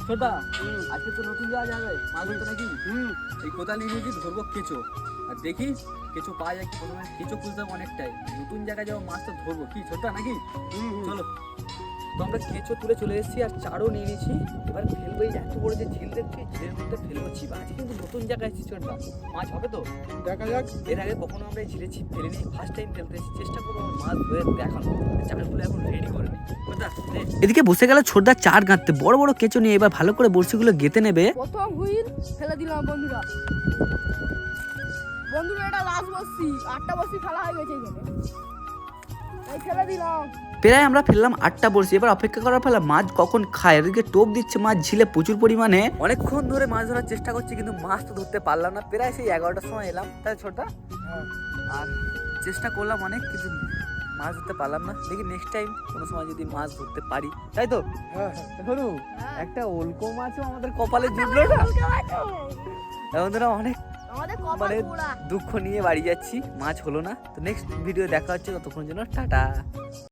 ছোটা আজকে তো নতুন যাওয়া যাবে মাছ ধরতে নাকি? এই কোদাল নিয়ে নিয়েছি, ধরবো কেঁচো। আর দেখি কেঁচো পাওয়া যায় কি। প্রথমে কেঁচো খুঁজতে হবে অনেকটাই, নতুন জায়গায় যাবো, মাছ তো ধরবো কি ছোটা নাকি? চলো। তো আমরা কেঁচো তুলে চলে এসেছি আর চারও নিয়ে নিয়েছি। এবার ফেলবো, এই এত বড় যে ঝিল দেখছি, ঝিলের মধ্যে ফেলবো ছিপ। আজকে কিন্তু নতুন জায়গায় এসেছি ছোটা, মাছ হবে তো দেখা যাক। এর আগে কখনো আমরা এই ঝিলে ছিপ ফেলিনি, ফার্স্ট টাইম ফেলতে এসেছি। চেষ্টা করবো মাছ ধরে দেখানো। চারগুলো এখন রেডি করে নিই। এদিকে বসে গেল ছোটদা চার গাঁততে, বড় বড় কেঁচো নিয়ে এবার ভালো করে বড়শিগুলো গেঁথে নেবে। প্রথম হুইল ফেলে দিলাম বন্ধুরা। এটা লাস্ট বসছি, 8টা বসছি ফেলা হয়ে গেছে এখানে। এই ফেলে দিলাম। প্রায় আমরা ফেললাম 8টা বড়শি, এবার অপেক্ষা করার ফেলা মাছ কখন খায়। এদিকে টোপ দিচ্ছে মাছ ঝিলে প্রচুর পরিমাণে। অনেকক্ষণ ধরে মাছ ধরার চেষ্টা করছি কিন্তু মাছ তো ধরতে পারলাম না। প্রায় সেই 11টার সময় এলাম, তাই ছোটটা আর চেষ্টা করলাম অনেক, কিন্তু মাছ ধরতে পারলাম না। দেখি নেক্সট টাইম কোনো সময় যদি মাছ ধরতে পারি, তাই তো? হ্যাঁ ধরু একটা ওলকো মাছও আমাদের কপালে জুটলো না। এখন ধরো অনেক আমাদের কপাল মানে পোড়া। দুঃখ নিয়ে বাড়ি যাচ্ছি, মাছ হলো না। তো নেক্সট ভিডিও দেখা হচ্ছে, ততক্ষণ জন্য টাটা।